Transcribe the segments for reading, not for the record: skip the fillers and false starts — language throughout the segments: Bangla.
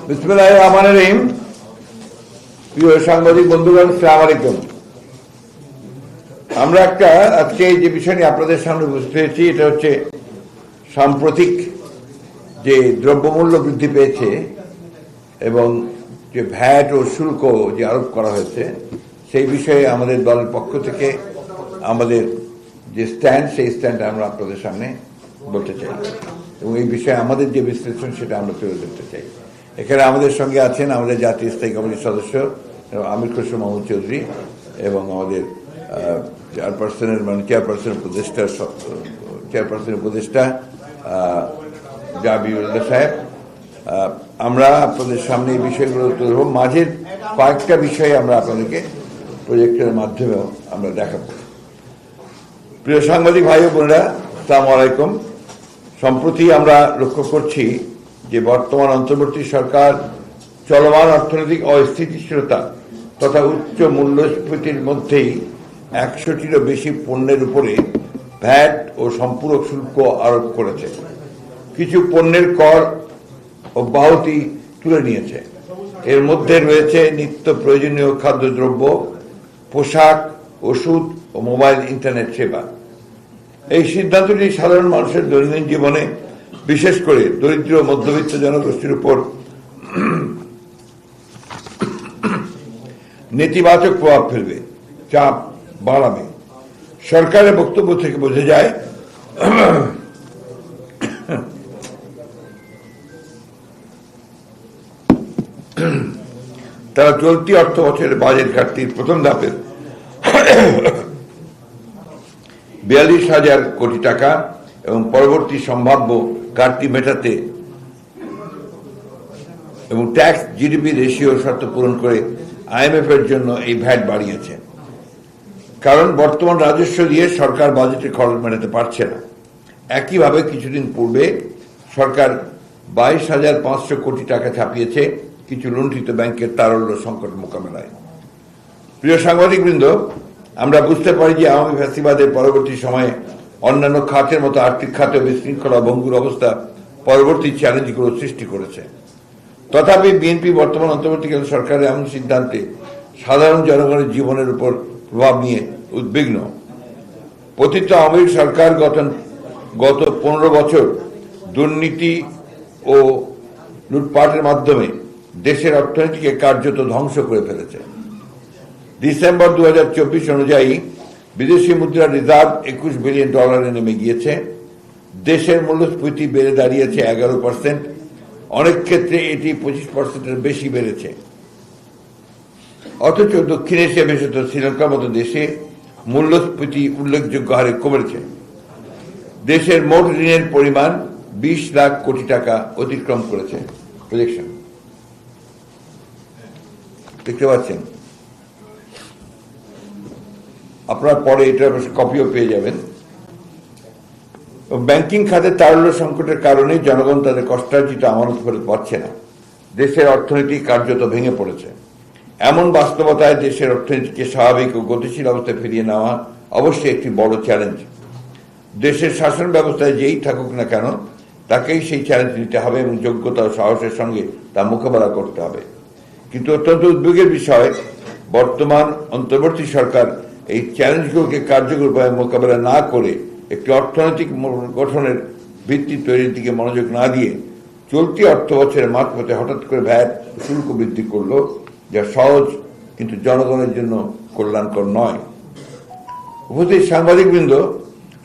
বিসমিল্লাহির রহমানির রহিম। প্রিয় সাংবাদিক বন্ধুগণ, আসসালামু আলাইকুম। আমরা আজকে যে বিষয় নিয়ে আপনাদের সামনে উপস্থিত হয়েছি, এটা হচ্ছে সাম্প্রতিক যে দ্রব্যমূল্য বৃদ্ধি পেয়েছে এবং যে ভ্যাট ও শুল্ক যে আরোপ করা হয়েছে, সেই বিষয়ে আমাদের দলের পক্ষ থেকে আমাদের যে স্ট্যান্ড, সেই স্ট্যান্ড আমরা আপনাদের সামনে বলতে চাই এবং এই বিষয়ে আমাদের যে বিশ্লেষণ সেটা আমরা তুলে ধরতে চাই। এখানে আমাদের সঙ্গে আছেন আমাদের জাতীয় স্থায়ী কমিটির সদস্য আমির খসরু মাহমুদ চৌধুরী এবং আমাদের চেয়ারপারসনের উপদেষ্টা জাবিউল্লাহ সাহেব। আমরা আপনাদের সামনে এই বিষয়গুলো তুলে ধরব। মাঝের কয়েকটা বিষয়ে আমরা আপনাদেরকে প্রজেক্টের মাধ্যমেও আমরা দেখাবো। প্রিয় সাংবাদিক ভাই ও বোনেরা, আসসালামু আলাইকুম। সম্প্রতি আমরা লক্ষ্য করছি যে বর্তমান অন্তর্বর্তী সরকার চলমান অর্থনৈতিক অস্থিতিশীলতা তথা উচ্চ মূল্যস্ফীতির মধ্যেই 100টিরও বেশি পণ্যের উপরে ভ্যাট ও সম্পূরক শুল্ক আরোপ করেছে। কিছু পণ্যের কর অব্যাহতি তুলে নিয়েছে। এর মধ্যে রয়েছে নিত্য প্রয়োজনীয় খাদ্যদ্রব্য, পোশাক, ওষুধ ও মোবাইল ইন্টারনেট সেবা। এই সিদ্ধান্তটি সাধারণ মানুষের দৈনন্দিন জীবনে, বিশেষ করে দরিদ্র মধ্যবিত্ত জনগোষ্ঠীর উপর নেতিবাচক প্রভাব ফেলবে, চাপ বাড়াবে। সরকারের বক্তব্য থেকে বোঝা যায় তারা চলতি অর্থ বছরের বাজেট ঘাটতির প্রথম ধাপের 42,000 কোটি টাকা এবং পরবর্তী সম্ভাব্য ঘাটতি মেটাতে এবং ট্যাক্স জিডিপি রেশিও শর্ত পূরণ করে IMF এর জন্য এই ভ্যাট বাড়িয়েছে। কারণ বর্তমান রাজস্ব দিয়ে সরকার বাজেটের খরচ মেটাতে পারছে না। একইভাবে কিছুদিন পূর্বে সরকার 22,500 কোটি টাকা ছাপিয়েছে কিছু লুণ্ঠিত ব্যাংকের তারল্য সংকট মোকাবেলায়। প্রিয় সাংবাদিকবৃন্দ, আমরা বুঝতে পারি যে আওয়ামী ফ্যাসিবাদের পরবর্তী সময়ে অন্যান্য খাতের মতো আর্থিক খাতে বিশৃঙ্খলা ভঙ্গুর অবস্থা পরবর্তী চ্যালেঞ্জগুলো সৃষ্টি করেছে। তথাপি বিএনপি বর্তমান অন্তর্বর্তীকালীন সরকারের এমন সিদ্ধান্তে সাধারণ জনগণের জীবনের উপর প্রভাব নিয়ে উদ্বিগ্ন। পতিত আওয়ামী সরকার গত 15 বছর দুর্নীতি ও লুটপাটের মাধ্যমে দেশের অর্থনীতিকে কার্যত ধ্বংস করে ফেলেছে। ডিসেম্বর 2024 অনুযায়ী বিদেশি মুদ্রার রিজার্ভ $21 বিলিয়ন নেমে গিয়েছে। দেশের মূল্যস্ফীতি বেড়ে দাঁড়িয়েছে 11%। অনেক ক্ষেত্রে এটি 25%-এর বেশি বেড়েছে। অথচ দক্ষিণ এশিয়া বিশেষত শ্রীলঙ্কার মতো দেশে মূল্যস্ফীতি উল্লেখযোগ্য হারে কমেছে। দেশের মোট ঋণের পরিমাণ 20 লাখ কোটি টাকা অতিক্রম করেছে। প্রজেকশন দেখতে পাচ্ছেন আপনারা, পরে এটার কপিও পেয়ে যাবেন। ব্যাংকিং খাতে তারল্য সংকটের কারণে জনগণ তাদের কষ্টার্জিত আমানত করে পাচ্ছে না। দেশের অর্থনীতি কার্যত ভেঙে পড়েছে। এমন বাস্তবতায় দেশের অর্থনীতিকে স্বাভাবিক ও গতিশীল অবস্থায় ফিরিয়ে নেওয়া অবশ্যই একটি বড় চ্যালেঞ্জ। দেশের শাসন ব্যবস্থায় যেই থাকুক না কেন, তাকেই সেই চ্যালেঞ্জ নিতে হবে এবং যোগ্যতা ও সাহসের সঙ্গে তা মোকাবেলা করতে হবে। কিন্তু অত্যন্ত উদ্বেগের বিষয়, বর্তমান অন্তর্বর্তী সরকার এই চ্যালেঞ্জগুলোকে কার্যকরভাবে মোকাবেলা না করে একটি অর্থনৈতিক গঠনের ভিত্তি তৈরির দিকে মনোযোগ না দিয়ে চলতি অর্থ বছরের মাঝপথে হঠাৎ করে ভ্যাট শুল্ক বৃদ্ধি করল, যা সহজ কিন্তু জনগণের জন্য কল্যাণকর নয়। উপস্থিত সাংবাদিকবৃন্দ,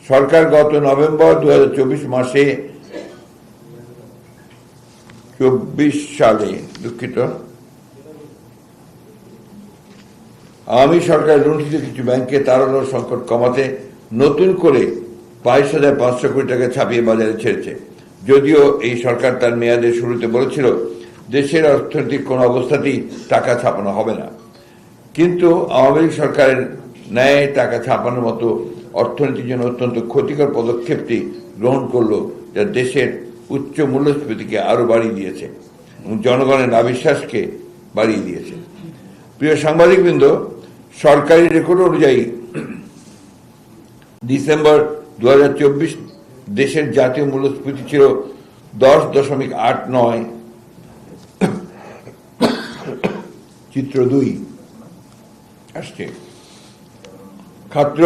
সরকার গত নভেম্বর 2024 মাসে 24 সালে আওয়ামী সরকার লুণ্ঠিত কিছু ব্যাংকে তারল্য সংকট কমাতে নতুন করে 22,500 কোটি টাকা ছাপিয়ে বাজারে ছেড়েছে। যদিও এই সরকার তার মেয়াদের শুরুতে বলেছিল দেশের অর্থনৈতিক কোন অবস্থাতেই টাকা ছাপানো হবে না, কিন্তু আওয়ামী লীগ সরকারের ন্যায় টাকা ছাপানোর মতো অর্থনীতির জন্য অত্যন্ত ক্ষতিকর পদক্ষেপটি গ্রহণ করলো, যা দেশের উচ্চ মূল্যস্ফীতিকে আরো বাড়িয়ে দিয়েছে এবং জনগণের অবিশ্বাসকে বাড়িয়ে দিয়েছে। প্রিয় সাংবাদিকবৃন্দ, সরকারি রেকর্ড অনুযায়ী ডিসেম্বর 2024 দেশের জাতীয় মূল্যস্ফীতি ছিল 10.89 চিত্র 2 আসছে। খাদ্য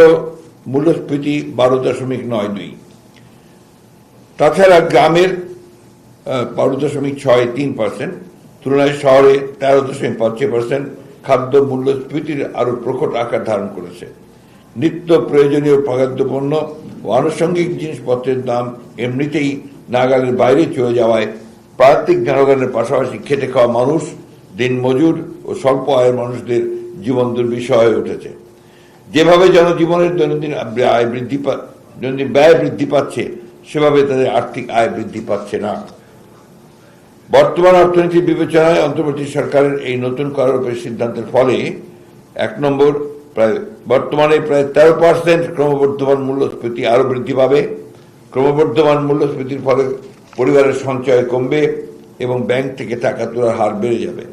মূল্যস্ফীতি 12.92। তাছাড়া গ্রামের 12.63%, তুলনায় শহরে 13.5% খাদ্য মূল্যস্ফীতির আরো প্রকট আকার ধারণ করেছে। নিত্য প্রয়োজনীয় খাদ্যপণ্য ও আনুষঙ্গিক জিনিসপত্রের দাম এমনিতেই নাগালের বাইরে চলে যাওয়ায় প্রান্তিক জনগণের পাশাপাশি খেটে খাওয়া মানুষ, দিনমজুর ও স্বল্প আয়ের মানুষদের জীবন দুর্বিষহ হয়ে উঠেছে। যেভাবে জনজীবনের দৈনন্দিন ব্যয় বৃদ্ধি পাচ্ছে, সেভাবে তাদের আর্থিক আয় বৃদ্ধি পাচ্ছে না। বর্তমান অর্থনীতির বিবেচনায় অন্তর্বর্তী সরকারের এই নতুন করের সিদ্ধান্তের ফলে 1 নম্বর, বর্তমানে প্রায় 13% ক্রমবর্ধমান মূল্যস্ফীতি আরো বৃদ্ধি পাবে। ক্রমবর্ধমান মূল্যস্ফীতির ফলে পরিবারের সঞ্চয় কমবে এবং ব্যাংক থেকে টাকা তোলার হার বেড়ে যাবে।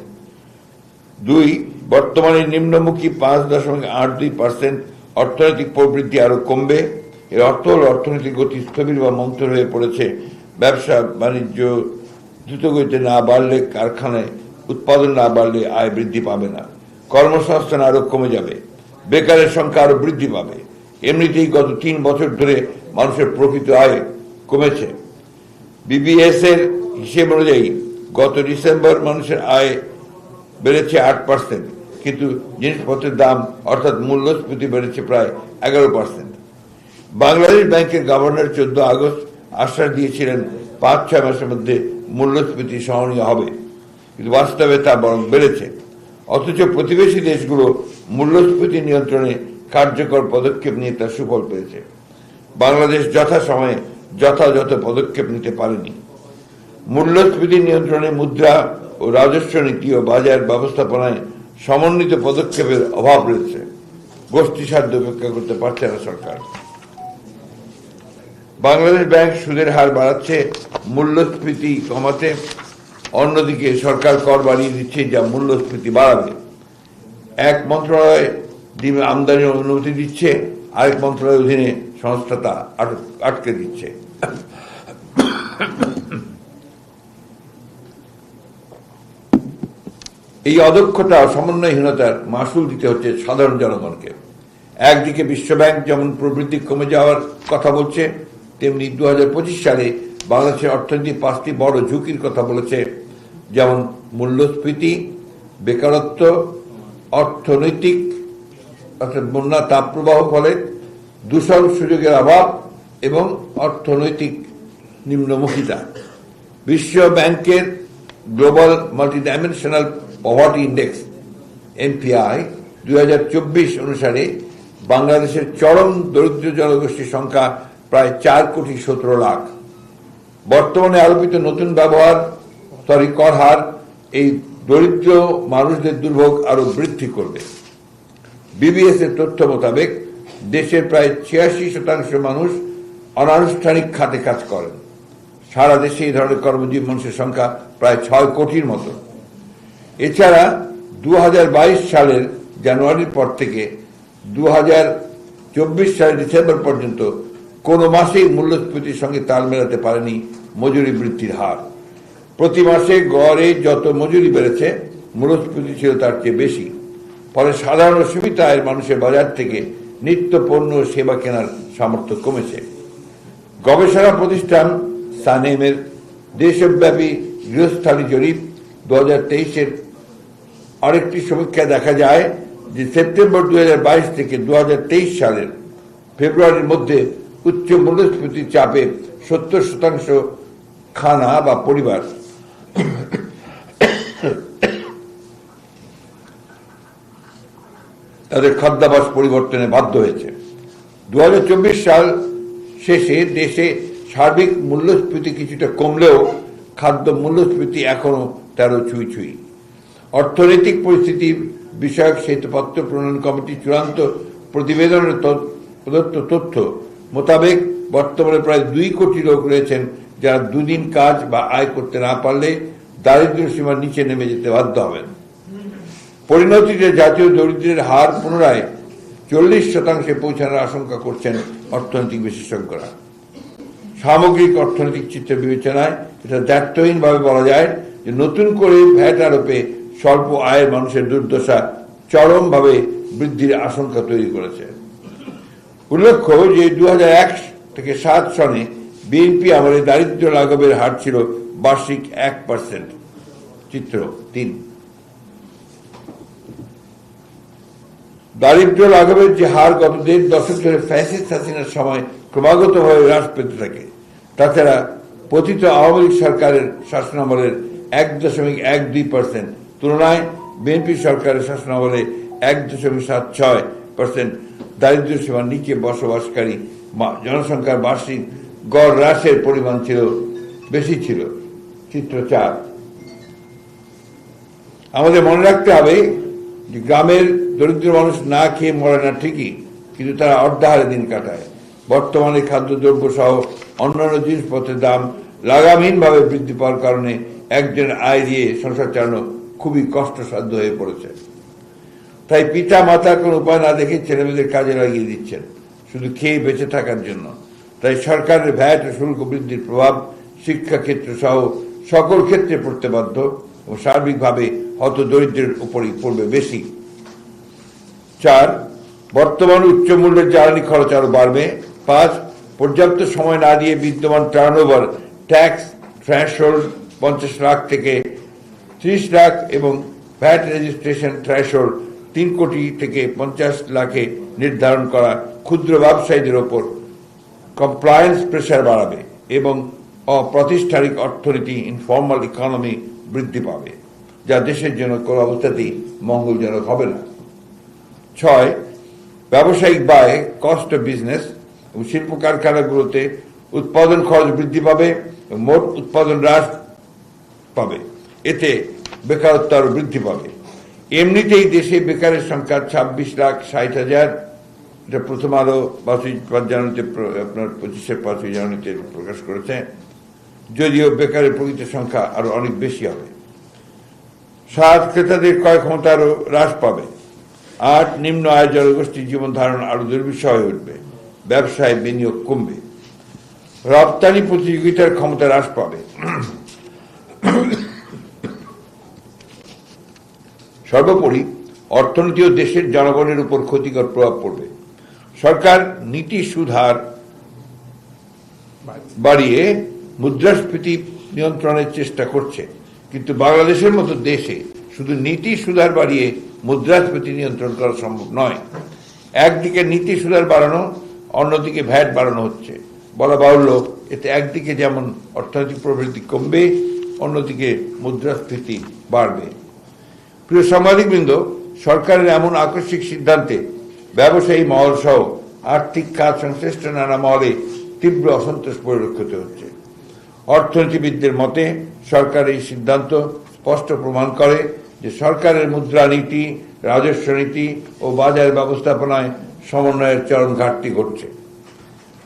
2, বর্তমানে নিম্নমুখী 5.82% অর্থনৈতিক প্রবৃদ্ধি আরো কমবে। এর অর্থ হল অর্থনৈতিক গতি স্থবির বা মন্থর হয়ে পড়েছে। ব্যবসা বাণিজ্য দ্রুতগতিতে না বাড়লে, কারখানায় উৎপাদন না বাড়লে আয় বৃদ্ধি পাবে না। কর্মসংস্থান আরো কমে যাবে, বেকারের সংখ্যা আরো বৃদ্ধি পাবে। এমনিতেই গত 3 বছর ধরে মানুষের প্রকৃত আয় কমেছে। বিবিএস এর হিসেব অনুযায়ী গত ডিসেম্বর মানুষের আয় বেড়েছে 8%, কিন্তু জিনিসপত্রের দাম অর্থাৎ মূল্যস্ফীতি বেড়েছে প্রায় 11%। বাংলাদেশ ব্যাংকের গভর্নর 14 আগস্ট আশ্বাস দিয়েছিলেন 5-6 মাসের মধ্যে মূল্যস্ফীতি সহনীয় হবে, কিন্তু বাস্তবে তা বরং বেড়েছে। অথচ প্রতিবেশী দেশগুলো মূল্যস্ফীতি নিয়ন্ত্রণে কার্যকর পদক্ষেপ নিয়ে তার সুফল পেয়েছে। বাংলাদেশ যথাসময়ে যথাযথ পদক্ষেপ নিতে পারেনি। মূল্যস্ফীতি নিয়ন্ত্রণে মুদ্রা ও রাজস্ব নীতি ও বাজার ব্যবস্থাপনায় সমন্বিত পদক্ষেপের অভাব রয়েছে। গোষ্ঠী সাধ্য উপেক্ষা করতে পারছে না সরকার। বাংলাদেশ ব্যাংক সুদের হার বাড়াচ্ছে মূল্যস্ফীতি কমাতে, অন্যদিকে সরকার কর বাড়িয়ে দিচ্ছে যা মূল্যস্ফীতি বাড়াবে। এক মন্ত্রণালয় আমদানির অনুমতি দিচ্ছে, আরেক মন্ত্রণালয়ের অধীনে সংস্থা তা আটকে দিচ্ছে। এই অদক্ষতা ও সমন্বয়হীনতার মাসুল দিতে হচ্ছে সাধারণ জনগণকে। একদিকে বিশ্বব্যাংক যেমন প্রবৃদ্ধি কমে যাওয়ার কথা বলছে, তেমনি 2025 সালে বাংলাদেশের অর্থনীতি 5টি বড় ঝুঁকির কথা বলেছে, যেমন মূল্যস্ফীতি, বেকারত্ব, অর্থনৈতিক অর্থাৎ বন্যা, তাপপ্রবাহ ফলে দূষণ সুযোগের অভাব এবং অর্থনৈতিক নিম্নমুখিতা। বিশ্ব ব্যাংকের global multidimensional poverty index MPI 2024 অনুসারে বাংলাদেশের চরম দরিদ্র জনগোষ্ঠীর সংখ্যা প্রায় 4.17 কোটি। বর্তমানে আরোপিত নতুন কর হার এই দরিদ্র মানুষদের দুর্ভোগ আরো বৃদ্ধি করবে। বিবিএস এর তথ্য মোতাবেক দেশের প্রায় 86% মানুষ অনানুষ্ঠানিক খাতে কাজ করেন। সারা দেশে এই ধরনের কর্মজীবী মানুষের সংখ্যা প্রায় 6 কোটির মতো। এছাড়া 2022 সালের জানুয়ারির পর থেকে 2024 সালের ডিসেম্বর পর্যন্ত কোনো মাসেই মূল্যস্ফীতির সঙ্গে তাল মেলাতে পারেনি মজুরি বৃদ্ধির হার। প্রতি মাসে গড়ে যত মজুরি বেড়েছে, মূল্যস্ফীতি ছিল তার চেয়ে বেশি। ফলে সাধারণ সীমিত আয়ের মানুষের বাজার থেকে নিত্য পণ্য ও সেবা কেনার সামর্থ্য কমেছে। গবেষণা প্রতিষ্ঠান সানেমের দেশব্যাপী গৃহস্থালী জরিপ 2023-এর আরেকটি সমীক্ষায় দেখা যায় যে সেপ্টেম্বর 2022 থেকে 2023 সালের ফেব্রুয়ারির মধ্যে উচ্চ মূল্যস্ফীতির চাপে 70% খানা বা পরিবার তাদের খাদ্যাভ্যাস পরিবর্তনে বাধ্য হয়েছে। 2024 সাল শেষে দেশে সার্বিক মূল্যস্ফীতি কিছুটা কমলেও খাদ্য মূল্যস্ফীতি এখনো 13 ছুঁই। অর্থনৈতিক পরিস্থিতি বিষয়ক শ্বেতপত্র প্রণয়ন কমিটি চূড়ান্ত প্রতিবেদনের প্রদত্ত তথ্য মোতাবেক বর্তমানে প্রায় 2 কোটি লোক রয়েছেন যারা দুদিন কাজ বা আয় করতে না পারলে দারিদ্র্য সীমার নিচে নেমে যেতে বাধ্য হবেন। পরিণতিতে জাতীয় দরিদ্রের হার পুনরায় 40% পৌঁছানোর আশঙ্কা করছেন অর্থনৈতিক বিশেষজ্ঞরা। সামগ্রিক অর্থনৈতিক চিত্র বিবেচনায় এটা দায়িত্বহীনভাবে বলা যায় যে নতুন করে ভ্যাট আরোপে স্বল্প আয়ের মানুষের দুর্দশা চরমভাবে বৃদ্ধির আশঙ্কা তৈরি করেছে। উল্লেখ্য যে 2001 থেকে 7 সনে বিএনপি আমলে দারিদ্র্য লাঘবের হার ছিল বার্ষিক 1%। চিত্র 3। দারিদ্র্য লাঘবের যে হার গত 1.5 দশক ধরে ফ্যাসিস্ট হাসিনার সময় ক্রমাগতভাবে হ্রাস পেতে থাকে, তাছাড়া পতিত আওয়ামী লীগ সরকারের শাসনামলের 1.12% তুলনায় বিএনপি সরকারের শাসনামলে 1.76% দারিদ্র্য সীমার নিচে বসবাসকারী জনসংখ্যার বার্ষিক গড় হ্রাসের পরিমাণ ছিল বেশি ছিল। চিত্র 4। আমাদের মনে রাখতে হবে যে গ্রামের দরিদ্র মানুষ না খেয়ে মরে না ঠিকই, কিন্তু তারা অর্ধাহারে দিন কাটায়। বর্তমানে খাদ্যদ্রব্য সহ অন্যান্য জিনিসপত্রের দাম লাগামহীনভাবে বৃদ্ধি পাওয়ার কারণে একজন আয় দিয়ে সংসার চালানো খুবই কষ্টসাধ্য হয়ে পড়েছে। তাই পিতা মাতা কোনো উপায় না দেখে ছেলেমেয়েদের কাজে লাগিয়ে দিচ্ছেন শুধু খেয়ে বেঁচে থাকার জন্য। তাই সরকারের ভ্যাট ও শুল্ক বৃদ্ধির প্রভাব শিক্ষাক্ষেত্র সহ সকল ক্ষেত্রে পড়তে বাধ্য ও সার্বিকভাবে হত দরিদ্রের উপরই পড়বে বেশি। 4. বর্তমান উচ্চ মূল্যের জ্বালানি খরচ আরো বাড়বে। 5. পর্যাপ্ত সময় না দিয়ে বিদ্যমান টার্নওভার ট্যাক্স থ্রেশহোল্ড 50 লাখ থেকে 30 লাখ এবং ভ্যাট রেজিস্ট্রেশন থ্রেশহোল্ড 3 কোটি থেকে 50 লাখে নির্ধারণ করা ক্ষুদ্র ব্যবসায়ীদের ওপর কমপ্লায়েন্স প্রেসার বাড়াবে এবং অপ্রাতিষ্ঠানিক অর্থনীতি ইনফর্মাল ইকোনমি বৃদ্ধি পাবে, যা দেশের জন্য কোনো অবস্থাতেই মঙ্গলজনক হবে না। 6. ব্যবসায়িক ব্যয় কস্ট অফ বিজনেস এবং শিল্প কারখানাগুলোতে উৎপাদন খরচ বৃদ্ধি পাবে এবং মোট উৎপাদন হ্রাস পাবে। এতে বেকারত্ব আরো বৃদ্ধি পাবে। এমনিতেই দেশে বেকারের সংখ্যা 26,60,000। এটা প্রথম আলো 5 জানুয়ারিতে আপনার 25 জানুয়ারিতে প্রকাশ করেছে, যদিও বেকারের প্রকৃত সংখ্যা আরো অনেক বেশি হবে। 7. ক্রেতাদের ক্রয় ক্ষমতা আরো হ্রাস পাবে। 8. নিম্ন আয় জনগোষ্ঠীর জীবন ধারণ আরো দুর্বিষহ হয়ে উঠবে। ব্যবসায় বিনিয়োগ কমবে। রপ্তানি প্রতিযোগিতার ক্ষমতা হ্রাস পাবে। সর্বোপরি অর্থনীতি ও দেশের জনগণের উপর ক্ষতিকর প্রভাব পড়বে। সরকার নীতি সুদ হার বাড়িয়ে মুদ্রাস্ফীতি নিয়ন্ত্রণের চেষ্টা করছে, কিন্তু বাংলাদেশের মতো দেশে শুধু নীতি সুধার বাড়িয়ে মুদ্রাস্ফীতি নিয়ন্ত্রণ করা সম্ভব নয়। একদিকে নীতি সুধার বাড়ানো, অন্যদিকে ভ্যাট বাড়ানো হচ্ছে। বলা বাহুল্য, এতে একদিকে যেমন অর্থনৈতিক প্রবৃদ্ধি কমবে, অন্যদিকে মুদ্রাস্ফীতি বাড়বে। প্রিয় সাংবাদিকবৃন্দ, সরকারের এমন আকস্মিক সিদ্ধান্তে ব্যবসায়ী মহল সহ আর্থিক খাত সংশ্লিষ্ট নানা মহলে তীব্র অসন্তোষ পরিলক্ষিত হচ্ছে। অর্থনীতিবিদদের মতে সরকারের এই সিদ্ধান্ত স্পষ্ট প্রমাণ করে যে সরকারের মুদ্রানীতি, রাজস্ব নীতি ও বাজার ব্যবস্থাপনায় সমন্বয়ের চরম ঘাটতি ঘটছে।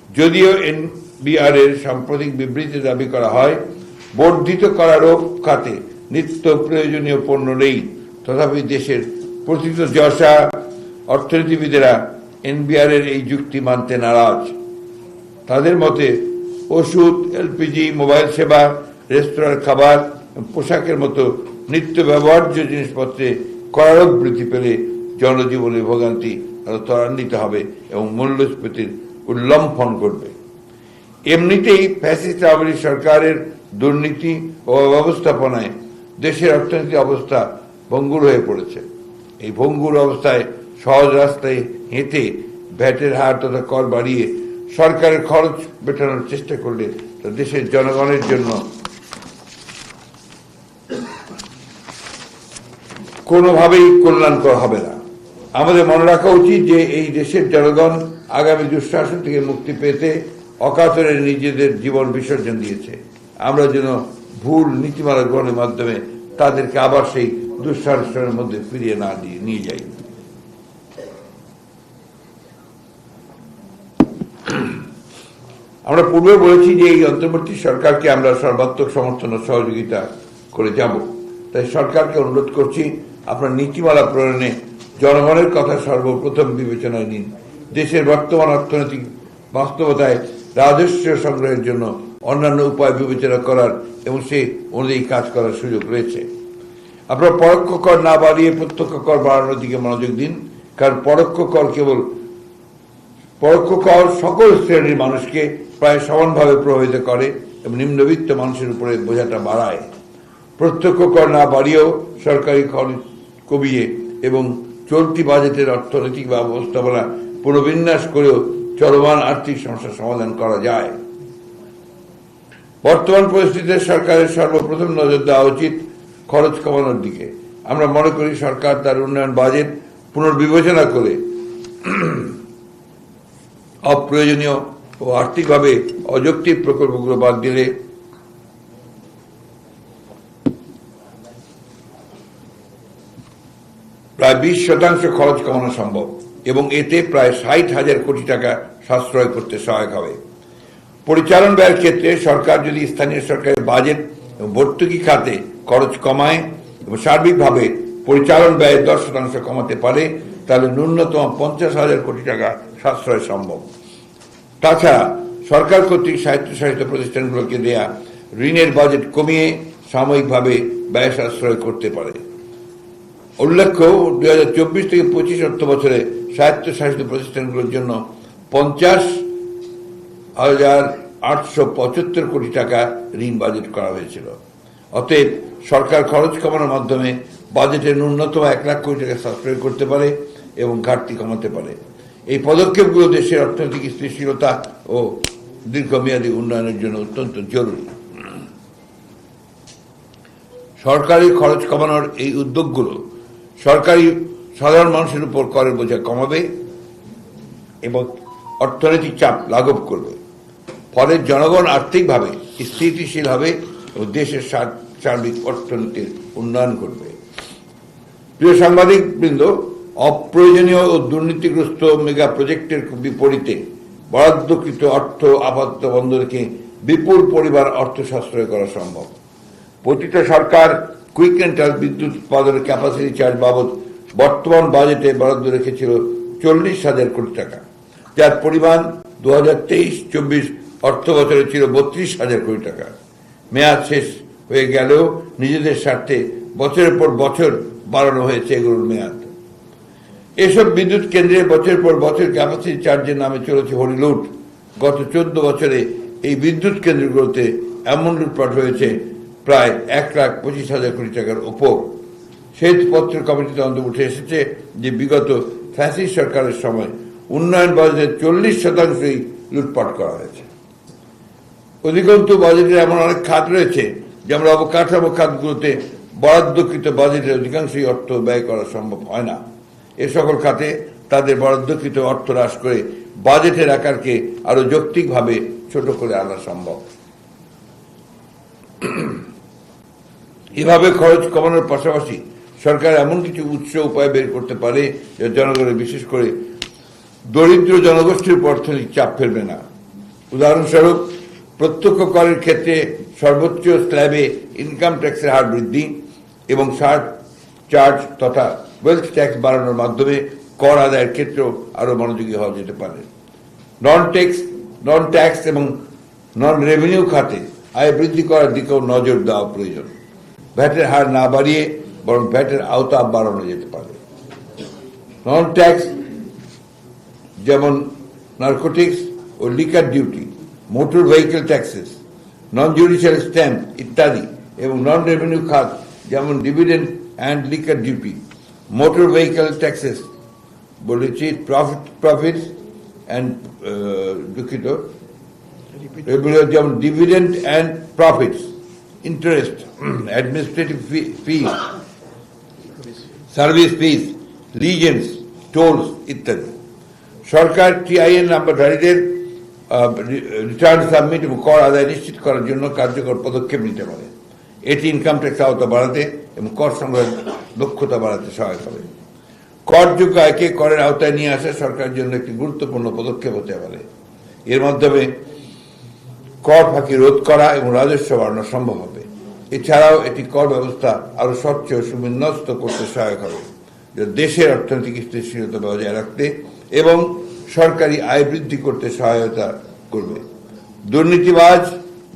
যদিও এনবিআর এর সাম্প্রতিক বিবৃতি দাবি করা হয় বর্ধিত করারোপ খাতে নিত্য প্রয়োজনীয় পণ্য নেই, তথাপি দেশের প্রকৃত যশা অর্থনীতিবিদেরা এনবিআর এর এই যুক্তি মানতে নারাজ। তাদের মতে ওষুধ, এলপিজি, মোবাইল সেবা, রেস্তোরাঁর খাবার, পোশাকের মতো নিত্য ব্যবহার্য জিনিসপত্রে করারোপ বৃদ্ধি পেলে জনজীবনের ভোগান্তি আরো ত্বরান্বিত হবে এবং মূল্যস্ফীতির উল্লম্ফন ঘটবে। এমনিতেই ফ্যাসিস্ট আওয়ামী লীগ সরকারের দুর্নীতি ও ব্যবস্থাপনায় দেশের অর্থনৈতিক অবস্থা ভঙ্গুর হয়ে পড়েছে। এই ভঙ্গুর অবস্থায় সহজ রাস্তায় হেঁটে ভ্যাটের হার তথা কর বাড়িয়ে সরকারের খরচ মেটানোর চেষ্টা করলে তা দেশের জনগণের জন্য কোনোভাবেই কল্যাণকর হবে না। আমাদের মনে রাখা উচিত যে এই দেশের জনগণ আগামী দুঃশাসন থেকে মুক্তি পেতে অকাতরে নিজেদের জীবন বিসর্জন দিয়েছে। আমরা যেন ভুল নীতিমালা গ্রহণের মাধ্যমে তাদেরকে আবার সেই দুঃশাসনের মধ্যে ফিরিয়ে না দিয়ে নিয়ে যাই। আমরা পূর্বে বলেছি যে এই অন্তর্বর্তী সরকারকে আমরা সর্বাত্মক সমর্থন ও সহযোগিতা করে যাব। তাই সরকারকে অনুরোধ করছি, আপনার নীতিমালা প্রণয়নে জনগণের কথা সর্বপ্রথম বিবেচনায় নিন। দেশের বর্তমান অর্থনৈতিক বাস্তবতায় রাজস্ব সংগ্রহের জন্য অন্যান্য উপায় বিবেচনা করার এবং সেই অনুযায়ী কাজ করার সুযোগ রয়েছে। আপনারা পরোক্ষ কর না বাড়িয়ে প্রত্যক্ষ কর বাড়ানোর দিকে মনোযোগ দিন, কারণ পরোক্ষ কর সকল শ্রেণীর মানুষকে প্রায় সমানভাবে প্রভাবিত করে এবং নিম্নবিত্ত মানুষের উপরে বোঝাটা বাড়ায়। প্রত্যক্ষ কর না বাড়িয়েও সরকারি খরচ কমিয়ে এবং চলতি বাজেটের অর্থনৈতিক ব্যবস্থাপনা পুনর্বিন্যাস করেও চলমান আর্থিক সমস্যার সমাধান করা যায়। বর্তমান পরিস্থিতিতে সরকারের সর্বপ্রথম নজর দেওয়া উচিত খরচ কমানোর দিকে। আমরা মনে করি সরকার তার উন্নয়ন বাজেট পুনর্বিবেচনা করে অপ্রয়োজনীয় ও আর্থিকভাবে অযৌক্তিক প্রকল্পগুলো বাদ দিলে প্রায় 20% খরচ কমানো সম্ভব এবং এতে প্রায় 60,000 কোটি টাকা সাশ্রয় করতে সহায়ক হবে। পরিচালন ব্যয়ের ক্ষেত্রে সরকার যদি স্থানীয় সরকারের বাজেট এবং ভর্তুকি খাতে খরচ কমায় এবং সার্বিকভাবে পরিচালন ব্যয় 10% কমাতে পারে, তাহলে ন্যূনতম 50,000 কোটি টাকা সাশ্রয় সম্ভব। তাছাড়া সরকার কর্তৃক স্বায়ত্তশাসিত প্রতিষ্ঠানগুলোকে দেয়া ঋণের বাজেট কমিয়ে সাময়িকভাবে ব্যয় সাশ্রয় করতে পারে। উল্লেখ্য, 2024 থেকে 25 অর্থ বছরে স্বায়ত্তশাসিত প্রতিষ্ঠানগুলোর জন্য 50,875 কোটি টাকা ঋণ বাজেট করা হয়েছিল। অতএব সরকার খরচ কমানোর মাধ্যমে বাজেটের ন্যূনতম 1 লাখ কোটি টাকা সাশ্রয় করতে পারে এবং ঘাটতি কমাতে পারে। এই পদক্ষেপগুলো দেশের অর্থনৈতিক স্থিতিশীলতা ও দীর্ঘমেয়াদী উন্নয়নের জন্য অত্যন্ত জরুরি। সরকারি খরচ কমানোর এই উদ্যোগগুলো সাধারণ মানুষের উপর করের বোঝা কমাবে এবং অর্থনৈতিক চাপ লাঘব করবে। ফলে জনগণ আর্থিকভাবে স্থিতিশীল হবে ও দেশের সার্বিক অর্থনীতির উন্নয়ন করবে। প্রিয় সাংবাদিকবৃন্দ, অপ্রয়োজনীয় ও দুর্নীতিগ্রস্ত মেগা প্রজেক্টের বিপরীতে বরাদ্দকৃত অর্থ আপাতত বন্ধ রেখে বিপুল পরিমাণ অর্থ সাশ্রয় করা সম্ভব। প্রতিটা সরকার কুইকেন্টাল বিদ্যুৎ উৎপাদনের ক্যাপাসিটি চার্জ বাবদ বর্তমান বাজেটে বরাদ্দ রেখেছিল 40,000 কোটি টাকা, যার পরিমাণ 2023-24 অর্থ বছরে ছিল 32,000 কোটি টাকা। মেয়াদ শেষ হয়ে গেলেও নিজেদের স্বার্থে বছরের পর বছর বাড়ানো হয়েছে এগুলোর মেয়াদ। এসব বিদ্যুৎ কেন্দ্রে বছরের পর বছর ক্যাপাসিটি চার্জের নামে চলেছে হরিলুট। গত 14 বছরে এই বিদ্যুৎ কেন্দ্রগুলোতে এমন লুটপাট হয়েছে প্রায় 1,25,000 কোটি টাকার উপর। শ্বেতপত্রের কমিটিতে অন্তত উঠে এসেছে যে বিগত ফ্যাসিস্ট সরকারের সময় উন্নয়ন বাজেটের 40%ই লুটপাট করা হয়েছে। অধিকন্তু বাজেটের এমন অনেক খাত রয়েছে যেমন অবকাঠামো খাতগুলোতে বরাদ্দকৃত বাজেটের অধিকাংশই অর্থ ব্যয় করা সম্ভব হয় না। এ সকল খাতে তাদের বরাদ্দকৃত অর্থ হ্রাস করে বাজেটের আকারকে আরো যৌক্তিকভাবে ছোট করে আনা সম্ভব। এভাবে খরচ কমানোর পাশাপাশি সরকার এমন কিছু উপায় বের করতে পারে যা জনগণের, বিশেষ করে দরিদ্র জনগোষ্ঠীর উপর অর্থনৈতিক চাপ ফেলবে না। উদাহরণস্বরূপ, প্রত্যক্ষ করের ক্ষেত্রে সর্বোচ্চ স্ল্যাবে ইনকাম ট্যাক্সের হার বৃদ্ধি এবং চার্জ তথা ওয়েলথ ট্যাক্স বাড়ানোর মাধ্যমে কর আদায়ের ক্ষেত্রেও আরো মনোযোগী হওয়া যেতে পারে। নন ট্যাক্স এবং নন রেভিনিউ খাতে আয় বৃদ্ধি করার দিকেও নজর দেওয়া প্রয়োজন। ভ্যাটের হার না বাড়িয়ে বরং ভ্যাটের আওতা বাড়ানো যেতে পারে। নন ট্যাক্স যেমন নার্কোটিক্স ও liquor duty, motor vehicle taxes, non judicial stamp ইত্যাদি এবং নন রেভিনিউ খাত যেমন dividend and liquor duty, motor vehicle taxes বলেছি, প্রফিটস অ্যান্ড দুঃখিত যেমন dividend and profits, interest, administrative fees, service fees, licences, tolls ইত্যাদি। সরকার টিআইএন নাম্বারধারীদের রিটার্ন সাবমিট এবং কর আদায় নিশ্চিত করার জন্য কার্যকর পদক্ষেপ নিতে পারে। এটি ইনকাম ট্যাক্স আওতা বাড়াতে এবং কর সংগ্রহের দক্ষতা বাড়াতে সহায়ক হবে। করযোগ্য আয়কে করের আওতায় নিয়ে আসা সরকারের জন্য একটি গুরুত্বপূর্ণ পদক্ষেপ হতে পারে। এর মাধ্যমে কর ফাঁকি রোধ করা এবং রাজস্ব বাড়ানো সম্ভব হবে। এছাড়াও এটি কর ব্যবস্থা আরো স্বচ্ছ ও সুবিন্যস্ত করতে সহায়ক হবে, যা দেশের অর্থনৈতিক স্থিতিশীলতা বজায় রাখতে এবং সরকারি আয় বৃদ্ধি করতে সহায়তা করবে। দুর্নীতিবাজ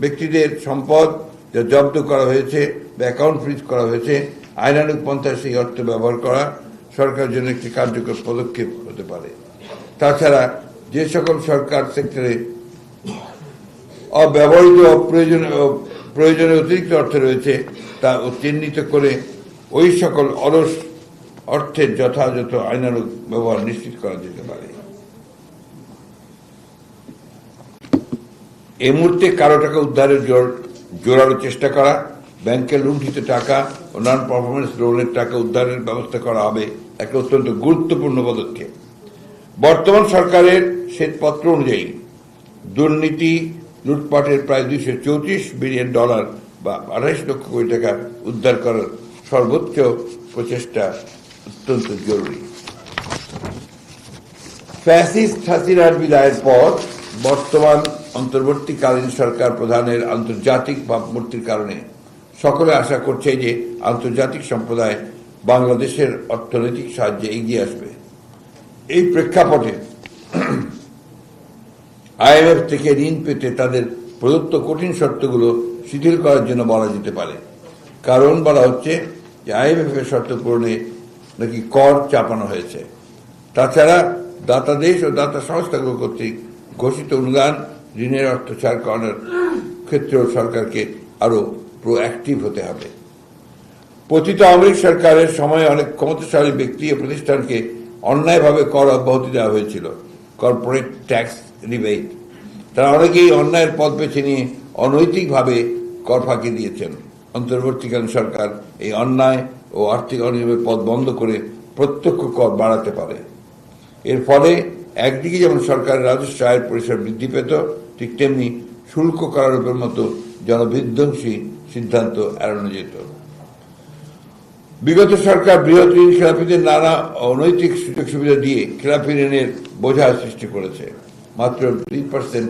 ব্যক্তিদের সম্পদ যা জব্দ করা হয়েছে বা অ্যাকাউন্ট ফ্রিজ করা হয়েছে আইনানুগ পন্থায় সেই অর্থ ব্যবহার করা সরকারের জন্য একটি কার্যকর পদক্ষেপ হতে পারে। তাছাড়া যে সকল সরকার সেক্টরে অব্যবহৃত প্রয়োজনীয় অতিরিক্ত অর্থ রয়েছে তা চিহ্নিত করে ওই সকল অলস অর্থের যথাযথ আইনানুগ ব্যবহার নিশ্চিত করা যেতে পারে। এই মুহূর্তে কারো টাকা উদ্ধারের জোরালো চেষ্টা করা, ব্যাংকের লুণ্ঠিত টাকা ও নন পারফরমেন্স লোনের টাকা উদ্ধারের ব্যবস্থা করা হবে একটা অত্যন্ত গুরুত্বপূর্ণ পদক্ষেপ। বর্তমান সরকারের শ্বেতপত্র অনুযায়ী দুর্নীতি লুটপাটের প্রায় $234 বিলিয়ন বা 28 লক্ষ কোটি টাকা উদ্ধার করার সর্বোচ্চ প্রচেষ্টা অত্যন্ত জরুরি। ফ্যাসিস্ট হাসিনার বিদায়ের পর বর্তমান অন্তর্বর্তীকালীন সরকার প্রধানের আন্তর্জাতিক ভাবমূর্তির কারণে সকলে আশা করছে যে আন্তর্জাতিক সম্প্রদায় বাংলাদেশের অর্থনৈতিক সাহায্যে এগিয়ে আসবে। এই প্রেক্ষাপটে আইএমএফ থেকে ঋণ পেতে তাদের প্রদত্ত কঠিন শর্তগুলো শিথিল করার জন্য বলা যেতে পারে। কারণ বলা হচ্ছে যে আইএমএফ এর শর্ত পূরণে নাকি কর চাপানো হয়েছে। তাছাড়া দাতা দেশ ও দাতা সংস্থাগুলো কর্তৃক ঘোষিত অনুদান ঋণের অর্থ ছাড় করানোর ক্ষেত্রেও সরকারকে আরো প্রোঅ্যাক্টিভ হতে হবে। পতিত আওয়ামী লীগ সরকারের সময় অনেক ক্ষমতাশালী ব্যক্তি ও প্রতিষ্ঠানকে অন্যায়ভাবে কর অব্যাহতি দেওয়া হয়েছিল, কর্পোরেট ট্যাক্স রিবেট। তারা অনেকেই অন্যায়ের পথ বেছে নিয়ে অনৈতিকভাবে কর ফাঁকি দিয়েছেন। অন্তর্বর্তীকালীন সরকার এই অন্যায় ও আর্থিক অনিয়মের পথ বন্ধ করে প্রত্যক্ষ কর বাড়াতে পারে। এর ফলে একদিকে যেমন সরকারের রাজস্ব আয়ের পরিসর বৃদ্ধি পেত, ঠিক তেমনি শুল্ক কারোপের মতো জনবিধ্বংসী সিদ্ধান্ত এড়ানো যেত। বিগত সরকার বৃহৎ ঋণ খেলাপিদের নানা অনৈতিক সুযোগ সুবিধা দিয়ে খেলাপি ঋণের বোঝা সৃষ্টি করেছে। মাত্র 3%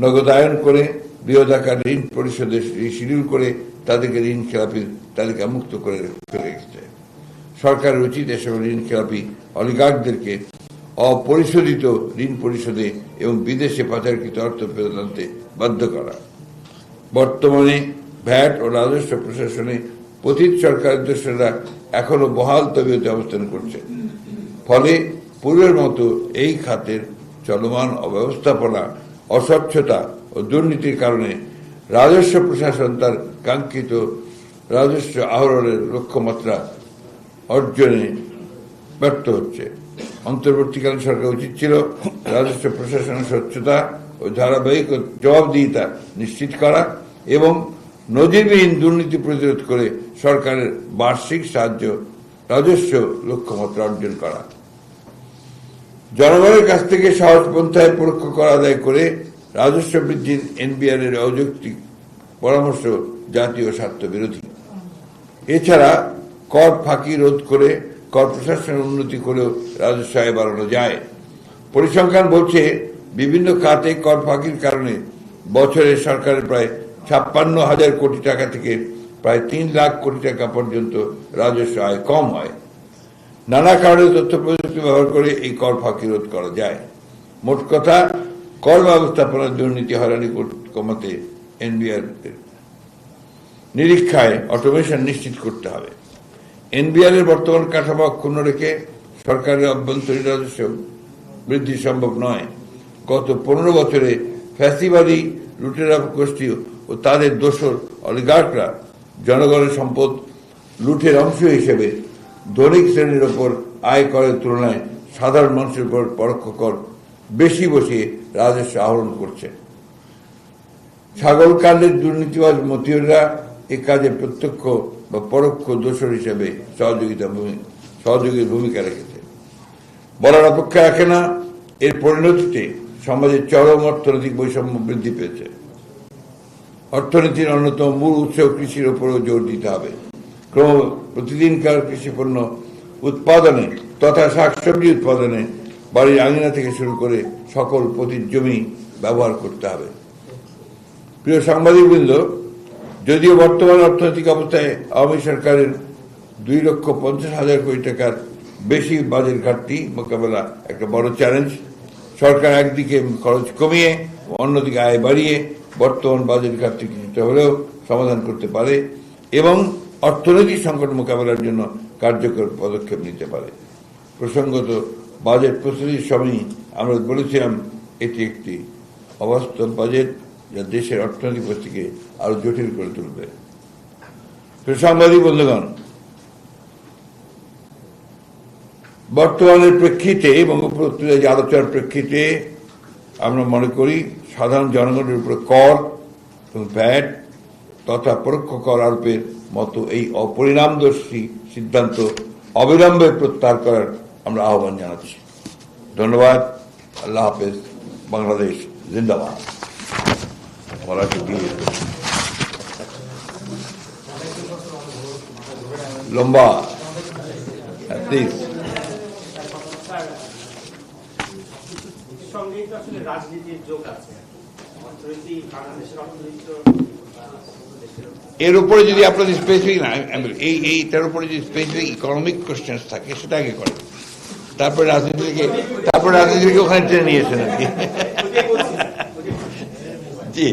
নগদায়ন করে বৃহৎ আকার ঋণ পরিশোধের শিডিউল করে তাদেরকে ঋণ খেলাপির তালিকা মুক্ত করে ফেলে রেখেছে। সরকারের উচিত এসব ঋণ খেলাপি অলিগার্কদেরকে অপরিশোধিত ঋণ পরিশোধে এবং বিদেশে পাচারকৃত অর্থ ফেরত আনতে বাধ্য করা। বর্তমানে ভ্যাট ও রাজস্ব প্রশাসনে পতিত সরকারের দোসররা এখনো বহাল তবিয়তে অবস্থান করছে। ফলে পূর্বের মতো এই খাতের চলমান অব্যবস্থাপনা, অস্বচ্ছতা ও দুর্নীতির কারণে রাজস্ব প্রশাসন তার কাঙ্ক্ষিত রাজস্ব আহরণের লক্ষ্যমাত্রা অর্জনে ব্যর্থ হচ্ছে। অন্তর্বর্তীকালীন সরকার উচিত ছিল রাজস্ব প্রশাসনের স্বচ্ছতা ও ধারাবাহিক জবাবদিহিতা নিশ্চিত করা এবং নজিরবিহীন দুর্নীতি প্রতিরোধ করে সরকারের বার্ষিক সাহায্য রাজস্ব লক্ষ্যমাত্রা অর্জন করা। জনগণের কাছ থেকে সহজ পন্থায় পরোক্ষ কর আদায় করে রাজস্ব বৃদ্ধির এনবিআর এর অযৌক্তিক পরামর্শ জাতীয় স্বার্থ বিরোধী। এছাড়া কর ফাঁকি রোধ করে কর প্রশাসনের উন্নতি করেও রাজস্ব আয় বাড়ানো যায়। পরিসংখ্যান বলছে বিভিন্ন খাতে কর ফাঁকির কারণে বছরে সরকারের প্রায় 56,000 কোটি টাকা থেকে প্রায় 3 লাখ কোটি টাকা পর্যন্ত রাজস্ব আয় কম হয়। নানা কারণে তথ্য প্রযুক্তি ব্যবহার করে এই কর ফাঁকি রোধ করা যায়। মোট কথা, কর ব্যবস্থাপনার দুর্নীতি হয়রানি কমাতে এনবিআর নিরীক্ষায় অটোমেশন নিশ্চিত করতে হবে। এনবিআর এর বর্তমান কাঠামো অক্ষুণ্ণ রেখে সরকারের অভ্যন্তরীণ রাজস্ব বৃদ্ধি সম্ভব নয়। গত 15 বছরে ফ্যাসিবাদী লুটেরা গোষ্ঠী ও তাদের দোসর অলিগার্করা জনগণের সম্পদ লুটের অংশ হিসেবে ধনিক শ্রেণীর ওপর আয় করের তুলনায় সাধারণ মানুষের উপর পরোক্ষ কর বেশি বসিয়ে রাজস্ব আহরণ করছে। ছাগলকাণ্ডের দুর্নীতিবাজ মতিউররা এ কাজে প্রত্যক্ষ বা পরোক্ষ দোসর হিসেবে সহযোগীর ভূমিকা রেখেছে। বলার অপেক্ষা রাখে না, এর পরিণতিতে সমাজের চরম অর্থনৈতিক বৈষম্য বৃদ্ধি পেয়েছে। অর্থনীতির অন্যতম মূল উৎস কৃষির উপরও জোর দিতে হবে। প্রতিদিনকার কৃষিপণ্য উৎপাদনে তথা শাকসবজি উৎপাদনে বাড়ির আঙিনা থেকে শুরু করে সকল পতিত জমি ব্যবহার করতে হবে। প্রিয় সাংবাদিকবৃন্দ, যদিও বর্তমান অর্থনৈতিক অবস্থায় আওয়ামী সরকারের 2,50,000 কোটি টাকার বেশি বাজেট ঘাটতি মোকাবেলা একটা বড় চ্যালেঞ্জ, সরকার একদিকে খরচ কমিয়ে অন্যদিকে আয় বাড়িয়ে বর্তমান বাজেট ঘাটতি কিছুটা হলেও সমাধান করতে পারে এবং অর্থনৈতিক সংকট মোকাবেলার জন্য কার্যকর পদক্ষেপ নিতে পারে। প্রসঙ্গত বাজেট প্রস্তুতির সময় আমরা বলেছিলাম এটি একটি অবাস্তব বাজেট যা দেশের অর্থনৈতিক পরিস্থিতিকে আরো জটিল করে তুলবে। সাংবাদিক বন্ধুগণ, বর্তমানের প্রেক্ষিতে এবং উপরোক্ত আলোচনার প্রেক্ষিতে আমরা মনে করি সাধারণ জনগণের উপর কর এবং ভ্যাট তথা পরোক্ষ কর আরোপের মতো এই অপরিণামদর্শী সিদ্ধান্ত অবিলম্বে প্রত্যাহার করার আমরা আহ্বান জানাচ্ছি। ধন্যবাদ। আল্লাহ হাফেজ। বাংলাদেশ জিন্দাবাদ। লম্বা প্লিজ। এর উপরে যদি আপনাদের স্পেসিফিক না এইটার উপরে যদি স্পেসিফিক ইকোনমিক কোশ্চেন থাকে সেটা আগে করেন, তারপরে রাজনীতিকে ওখানে টেনে নিয়েছেন আর কি। জি।